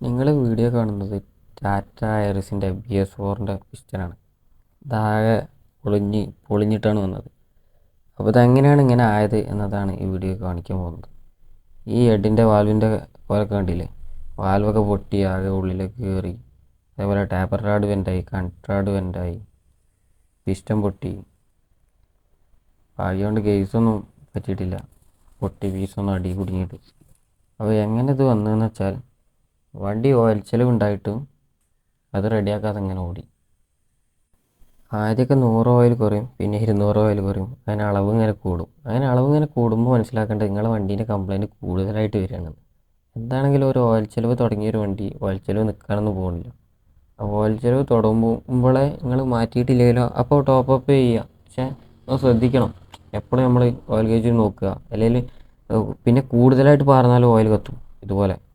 നിങ്ങൾ വീഡിയോ കാണുന്നത് ടാറ്റ ഐറിസിൻ്റെ BS4-ൻ്റെ പിസ്റ്റനാണ്. ഇതാകെ പൊളിഞ്ഞിട്ടാണ് വന്നത്. അപ്പോൾ ഇതെങ്ങനെയാണ് ഇങ്ങനെ ആയത് എന്നതാണ് ഈ വീഡിയോ കാണിക്കാൻ പോകുന്നത്. ഈ ഹെഡിൻ്റെ വാൽവിൻ്റെ പോലൊക്കെ കണ്ടില്ലേ, വാൽവൊക്കെ പൊട്ടി ആകെ ഉള്ളിലേക്ക് കയറി. അതേപോലെ ടാപ്പർ റാഡ് വെൻ്റായി, കൺട്രാഡ് വെൻ്റായി, പിസ്റ്റൺ പൊട്ടി. ഭാഗ്യമുണ്ട് കേസൊന്നും പറ്റിയിട്ടില്ല, പൊട്ടി പീസൊന്നും അടി കുടുങ്ങിയിട്ട്. അപ്പോൾ എങ്ങനെ ഇത് വന്നതെന്ന് വെച്ചാൽ, വണ്ടി ഓയിൽ ചെലവുണ്ടായിട്ടും അത് റെഡിയാക്കാതെ ഇങ്ങനെ ഓടി. ആദ്യമൊക്കെ 100 ഓയിൽ കുറയും, പിന്നെ 200 ഓയിൽ കുറയും. അങ്ങനെ അളവ് ഇങ്ങനെ കൂടുമ്പോൾ മനസ്സിലാക്കേണ്ടത് നിങ്ങളുടെ വണ്ടീൻ്റെ കംപ്ലയിൻറ്റ് കൂടുതലായിട്ട് വരികയാണ്. എന്താണെങ്കിലും ഒരു ഓയിൽ ചെലവ് തുടങ്ങിയൊരു വണ്ടി ഓയിൽ ചെലവ് നിൽക്കാനൊന്നും പോകുന്നില്ല. ആ ഓയിൽ ചെലവ് തുടങ്ങുമ്പോഴേ നിങ്ങൾ മാറ്റിയിട്ടില്ലെങ്കിലോ അപ്പോൾ ടോപ്പപ്പ് ചെയ്യുക. പക്ഷേ അത് ശ്രദ്ധിക്കണം, എപ്പോഴും നമ്മൾ ഓയിൽ ഗേജ് നോക്കുക. അല്ലെങ്കിൽ പിന്നെ കൂടുതലായിട്ട് പാർന്നാലും ഓയിൽ കത്തും.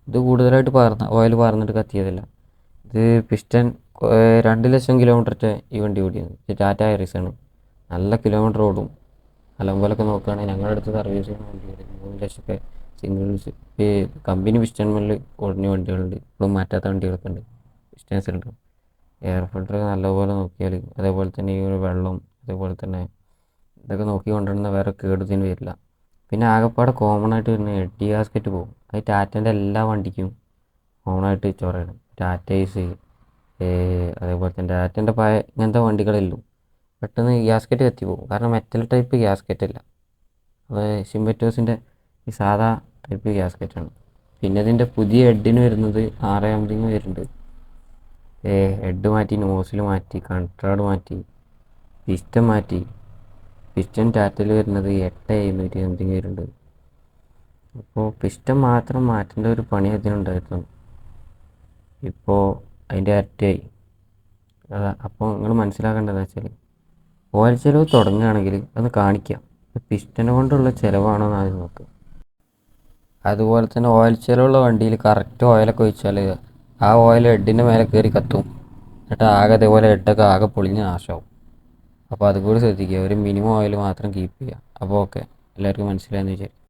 ഇത് കൂടുതലായിട്ട് ഓയിൽ പാർന്നിട്ട് കത്തിയതല്ല. ഇത് പിസ്റ്റൺ 2 ലക്ഷം കിലോമീറ്റർ ഈ വണ്ടി ഓടിയത്. ടാറ്റ ഐറിസാണ്. നല്ല കിലോമീറ്റർ ഓടും. പോലൊക്കെ നോക്കുകയാണെങ്കിൽ ഞങ്ങളുടെ അടുത്ത് സർവീസ് ചെയ്യുന്ന വണ്ടികൾ 3 ലക്ഷമൊക്കെ സിംഗിൾസ് ഈ കമ്പനി പിസ്റ്റൺമേൽ ഓടുന്ന വണ്ടികളുണ്ട്. ഇപ്പോഴും മാറ്റാത്ത വണ്ടികളൊക്കെ ഉണ്ട്, പിസ്റ്റൺ സിലിണ്ടർ. എയർ ഫിൽറ്റർ നല്ലപോലെ നോക്കിയാൽ, അതേപോലെ തന്നെ ഈ വെള്ളം, അതേപോലെ തന്നെ ഇതൊക്കെ നോക്കി കൊണ്ടുവരുന്ന വേറെ കേടുതന്നെ വരില്ല. പിന്നെ ആകെപ്പാടെ കോമൺ ആയിട്ട് വരുന്ന ഹെഡ് ഗ്യാസ്കറ്റ് പോകും. അത് ടാറ്റേൻ്റെ എല്ലാ വണ്ടിക്കും കോമൺ ആയിട്ട് ചോറയാണ്. ടാറ്റേസ്, അതേപോലെ തന്നെ ടാറ്റേൻ്റെ ഇങ്ങനത്തെ വണ്ടികളെല്ലാം പെട്ടെന്ന് ഗ്യാസ്കറ്റ് കത്തി പോകും. കാരണം മെറ്റൽ ടൈപ്പ് ഗ്യാസ്കറ്റ് അല്ല, അത് സിംബറ്റോസിൻ്റെ ഈ സാധാ ടൈപ്പ് ഗ്യാസ്കറ്റാണ്. പിന്നെ ഇതിൻ്റെ പുതിയ ഹെഡിന് വരുന്നത് 6 സംതിങ് വരുന്നുണ്ട്. ഹെഡ് മാറ്റി, നോസിൽ മാറ്റി, കൺട്രാഡ് മാറ്റി, പിസ്റ്റൺ മാറ്റി. പിസ്റ്റൺ ടാറ്റയിൽ വരുന്നത് 8700 സംതിങ് വരുന്നുണ്ട്. അപ്പോൾ പിസ്റ്റൺ മാത്രം മാറ്റേണ്ട ഒരു പണി അതിനുണ്ടായിരുന്നു. ഇപ്പോൾ അതിൻ്റെ ഇരട്ടിയായി. അപ്പോൾ നിങ്ങൾ മനസ്സിലാക്കേണ്ടതെന്ന് വെച്ചാൽ, ഓയിൽ ചിലവ് തുടങ്ങുകയാണെങ്കിൽ അത് കാണിക്കുക. പിസ്റ്റനെ കൊണ്ടുള്ള ചിലവാണോ എന്ന് ആദ്യം നോക്കുക. അതുപോലെ തന്നെ ഓയിൽ ചിലവുള്ള വണ്ടിയിൽ കറക്റ്റ് ഓയിലൊക്കെ ഒഴിച്ചാൽ ആ ഓയിൽ ഹെഡിൻ്റെ മേലെ കയറി കത്തും. എന്നിട്ട് ആകെ അതേപോലെ ഹെഡൊക്കെ ആകെ പൊളിഞ്ഞ് നാശമാവും. അപ്പോൾ അതുകൂടി ശ്രദ്ധിക്കുക. ഒരു മിനിമം ഓയിൽ മാത്രം കീപ്പ് ചെയ്യുക. അപ്പോൾ ഓക്കെ, എല്ലാവർക്കും മനസ്സിലായെന്ന് വിചാരിക്കും.